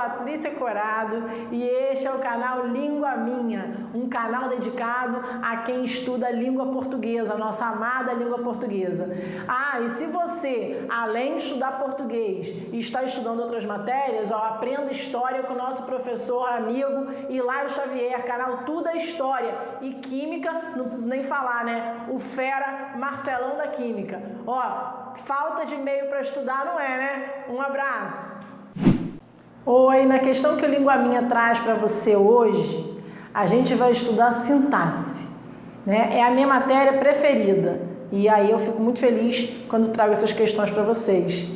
Patrícia Corado e este é o canal Língua Minha, um canal dedicado a quem estuda a língua portuguesa, a nossa amada língua portuguesa. E se você, além de estudar português, está estudando outras matérias, aprenda História com o nosso professor, amigo Hilário Xavier, canal Tudo é História, e Química, não preciso nem falar, né? O fera Marcelão da Química. Falta de meio para estudar não é, né? Um abraço! Oi, na questão que o Língua Minha traz para você hoje, a gente vai estudar sintaxe, né? É a minha matéria preferida e aí eu fico muito feliz quando trago essas questões para vocês.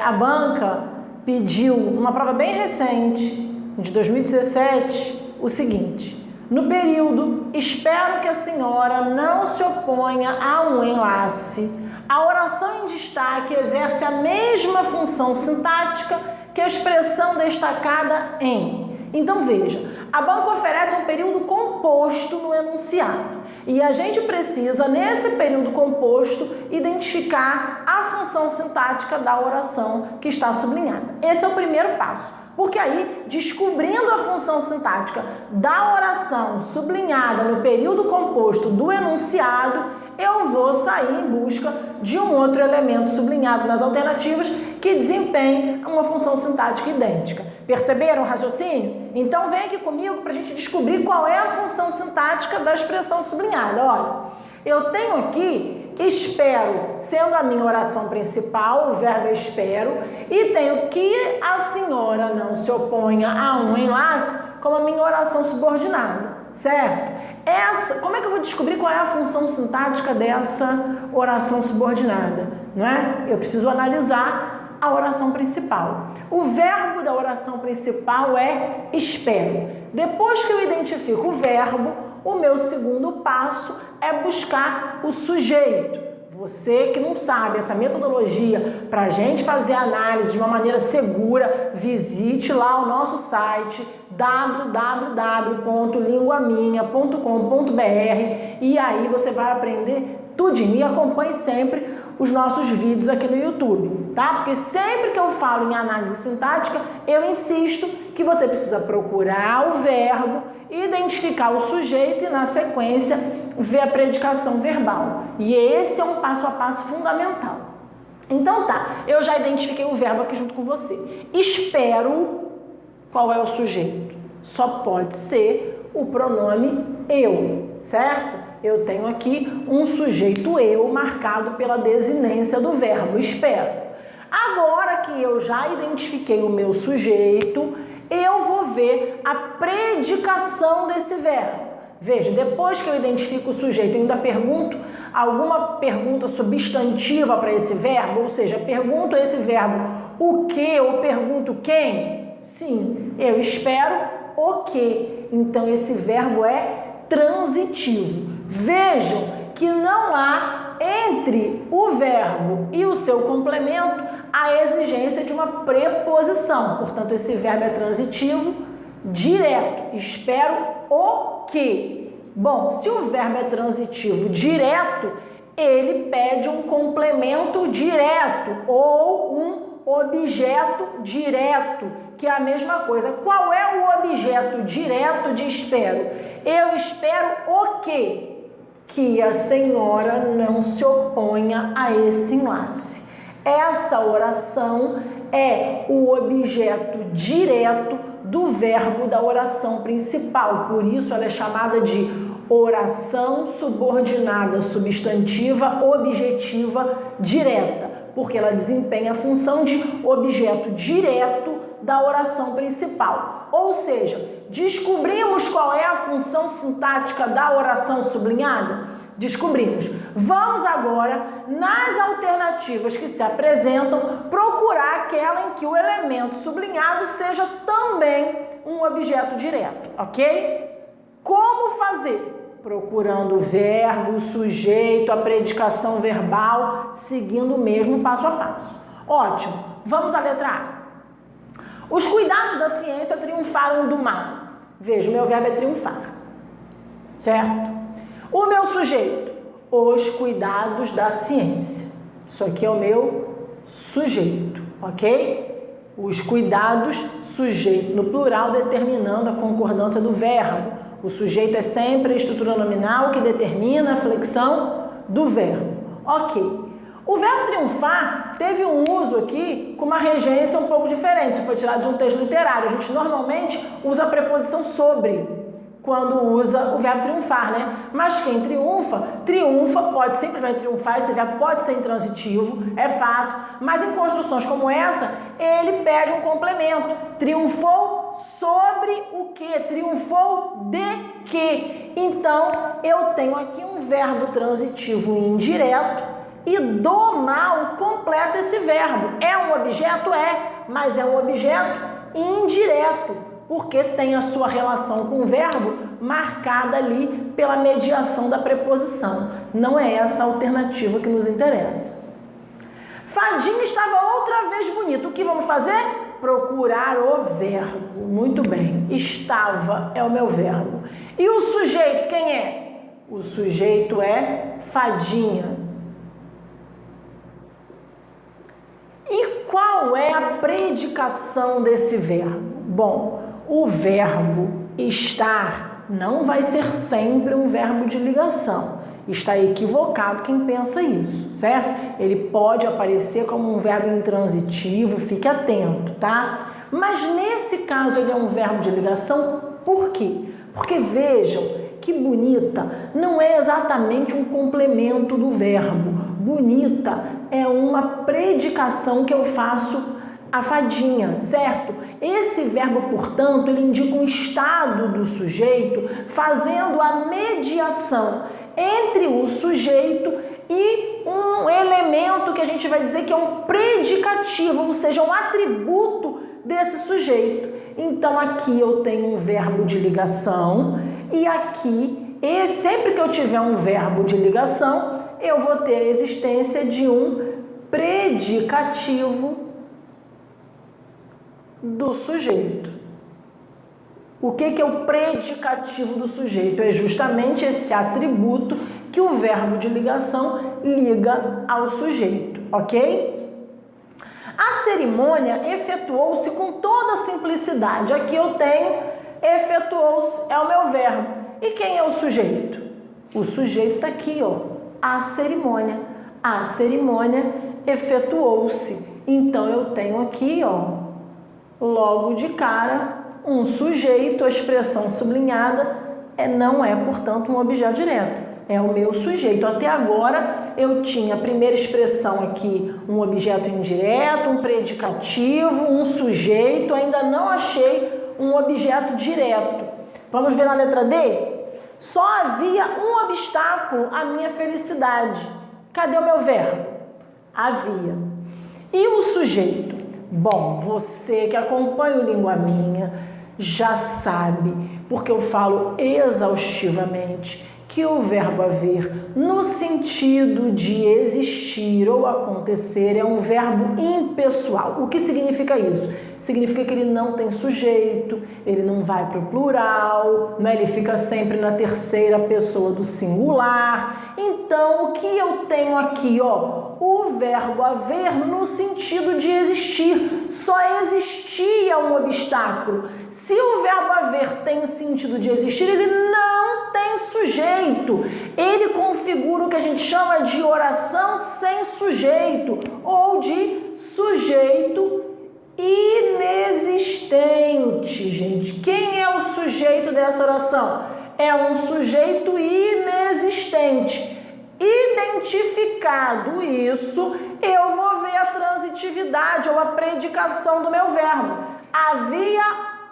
A banca pediu, uma prova bem recente, de 2017, o seguinte: no período, espero que a senhora não se oponha a um enlace. A oração em destaque exerce a mesma função sintática que a expressão destacada em. Então veja, a banca oferece um período composto no enunciado e a gente precisa, nesse período composto, identificar a função sintática da oração que está sublinhada. Esse é o primeiro passo, porque aí, descobrindo a função sintática da oração sublinhada no período composto do enunciado, eu vou sair em busca de um outro elemento sublinhado nas alternativas que desempenhe uma função sintática idêntica. Perceberam o raciocínio? Então vem aqui comigo para a gente descobrir qual é a função sintática da expressão sublinhada. Olha, eu tenho aqui espero, sendo a minha oração principal, o verbo espero, e tenho que a senhora não se oponha a um enlace como a minha oração subordinada, certo? Como é que eu vou descobrir qual é a função sintática dessa oração subordinada? Não é? Eu preciso analisar a oração principal. O verbo da oração principal é espero. Depois que eu identifico o verbo, o meu segundo passo é buscar o sujeito. Você que não sabe essa metodologia para a gente fazer a análise de uma maneira segura, visite lá o nosso site www.linguaminha.com.br e aí você vai aprender tudinho. E acompanhe sempre os nossos vídeos aqui no YouTube, tá? Porque sempre que eu falo em análise sintática, eu insisto que você precisa procurar o verbo, identificar o sujeito e, na sequência, ver a predicação verbal. E esse é um passo a passo fundamental. Então eu já identifiquei o verbo aqui junto com você. Espero, qual é o sujeito? Só pode ser o pronome eu, certo? Eu tenho aqui um sujeito eu marcado pela desinência do verbo espero. Agora que eu já identifiquei o meu sujeito, eu vou ver a predicação desse verbo. Veja, depois que eu identifico o sujeito, eu ainda pergunto alguma pergunta substantiva para esse verbo, ou seja, pergunto a esse verbo o que ou pergunto quem? Sim, eu espero o que. Então, esse verbo é transitivo. Vejam que não há entre o verbo e o seu complemento a exigência de uma preposição. Portanto, esse verbo é transitivo direto. Espero o que. Bom, se o verbo é transitivo direto, ele pede um complemento direto ou um objeto direto, que é a mesma coisa. Qual é o objeto direto de espero? Eu espero o quê? Que a senhora não se oponha a esse enlace. Essa oração é o objeto direto do verbo da oração principal, por isso ela é chamada de oração subordinada substantiva objetiva direta, porque ela desempenha a função de objeto direto da oração principal. Ou seja, descobrimos qual é a função sintática da oração sublinhada? Descobrimos. Vamos agora, nas alternativas que se apresentam, procurar aquela em que o elemento sublinhado seja também um objeto direto, ok? Como fazer? Procurando o verbo, o sujeito, a predicação verbal, seguindo o mesmo passo a passo. Ótimo. Vamos à letra A. Os cuidados da ciência triunfaram do mal. Veja, o meu verbo é triunfar, certo? O meu sujeito, os cuidados da ciência. Isso aqui é o meu sujeito, ok? Os cuidados sujeito no plural determinando a concordância do verbo. O sujeito é sempre a estrutura nominal que determina a flexão do verbo. Ok. O verbo triunfar teve um uso aqui com uma regência um pouco diferente. Isso foi tirado de um texto literário. A gente normalmente usa a preposição sobre quando usa o verbo triunfar, né? Mas quem triunfa, pode simplesmente triunfar, esse verbo pode ser intransitivo, é fato, mas em construções como essa, ele pede um complemento. Triunfou sobre o quê? Triunfou de quê? Então, eu tenho aqui um verbo transitivo indireto e do mal completa esse verbo. É um objeto? É, mas é um objeto indireto, porque tem a sua relação com o verbo marcada ali pela mediação da preposição. Não é essa a alternativa que nos interessa. Fadinha estava outra vez bonita. O que vamos fazer? Procurar o verbo. Muito bem. Estava é o meu verbo. E o sujeito, quem é? O sujeito é Fadinha. E qual é a predicação desse verbo? Bom, o verbo estar não vai ser sempre um verbo de ligação. Está equivocado quem pensa isso, certo? Ele pode aparecer como um verbo intransitivo, fique atento, tá? Mas nesse caso ele é um verbo de ligação, por quê? Porque vejam que bonita não é exatamente um complemento do verbo. Bonita é uma predicação que eu faço a Fadinha, certo? Esse verbo, portanto, ele indica um estado do sujeito fazendo a mediação entre o sujeito e um elemento que a gente vai dizer que é um predicativo, ou seja, um atributo desse sujeito. Então, aqui eu tenho um verbo de ligação e aqui, sempre que eu tiver um verbo de ligação, eu vou ter a existência de um predicativo do sujeito. O que é o predicativo do sujeito? É justamente esse atributo que o verbo de ligação liga ao sujeito, ok? A cerimônia efetuou-se com toda simplicidade. Aqui eu tenho efetuou-se, é o meu verbo. E quem é o sujeito? O sujeito está aqui, ó, a cerimônia. A cerimônia efetuou-se. Então eu tenho aqui, ó, logo de cara, um sujeito, a expressão sublinhada não é, portanto, um objeto direto. É o meu sujeito. Até agora, eu tinha a primeira expressão aqui, um objeto indireto, um predicativo, um sujeito. Ainda não achei um objeto direto. Vamos ver na letra D? Só havia um obstáculo à minha felicidade. Cadê o meu verbo? Havia. E o sujeito? Bom, você que acompanha o Língua Minha já sabe, porque eu falo exaustivamente, que o verbo haver, no sentido de existir ou acontecer, é um verbo impessoal. O que significa isso? Significa que ele não tem sujeito, ele não vai para o plural, né? Ele fica sempre na terceira pessoa do singular. Então, o que eu tenho aqui, ó? O verbo haver no sentido de existir. Só existia um obstáculo. Se o verbo haver tem sentido de existir, ele não tem sujeito. Ele configura o que a gente chama de oração sem sujeito ou de sujeito inexistente, gente. Quem é o sujeito dessa oração? É um sujeito inexistente. Identificado isso, eu vou ver a transitividade ou a predicação do meu verbo. Havia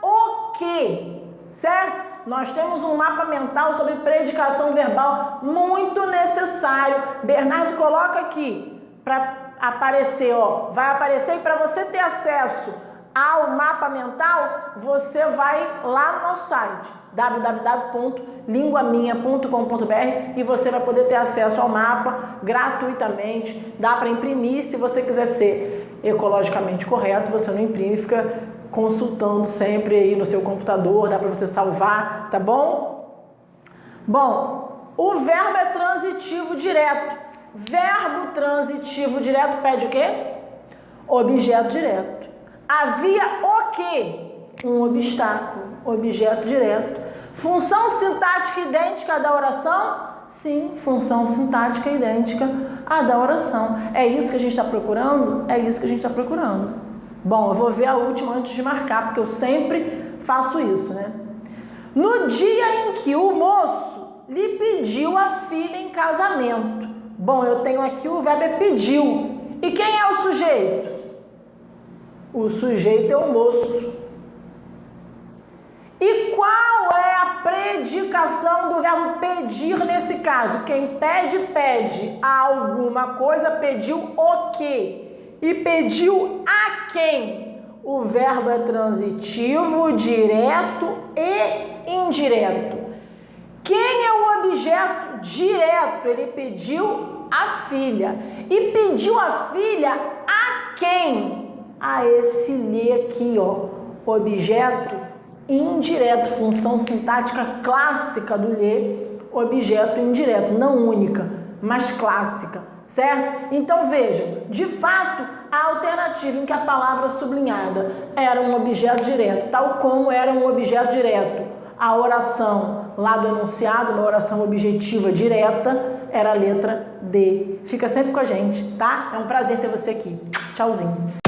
o quê? Certo? Nós temos um mapa mental sobre predicação verbal muito necessário. Bernardo coloca aqui para aparecer, ó. Vai aparecer, e para você ter acesso ao mapa mental, você vai lá no nosso site www.linguaminha.com.br e você vai poder ter acesso ao mapa gratuitamente. Dá para imprimir, se você quiser ser ecologicamente correto, você não imprime, fica consultando sempre aí no seu computador, dá para você salvar, tá bom? Bom, o verbo é transitivo direto. Verbo transitivo direto pede o quê? Objeto direto. Havia o quê? um obstáculo, objeto direto. Função sintática idêntica à da oração? Sim, função sintática idêntica à da oração. É isso que a gente está procurando? É isso que a gente está procurando. Bom, eu vou ver a última antes de marcar, porque eu sempre faço isso, né? No dia em que o moço lhe pediu a filha em casamento. Bom, eu tenho aqui o verbo é pediu. E quem é o sujeito? O sujeito é o moço. E qual é a predicação do verbo pedir nesse caso? Quem pede, pede alguma coisa, pediu o quê? E pediu a quem? O verbo é transitivo, direto e indireto. Quem é o objeto direto? Ele pediu a filha. E pediu a filha a quem? A esse lhe aqui, ó. Objeto indireto, função sintática clássica do lhe, objeto indireto, não única, mas clássica, certo? Então veja, de fato, a alternativa em que a palavra sublinhada era um objeto direto, tal como era um objeto direto, a oração lá do enunciado, uma oração objetiva direta, era a letra D. Fica sempre com a gente, tá? É um prazer ter você aqui. Tchauzinho.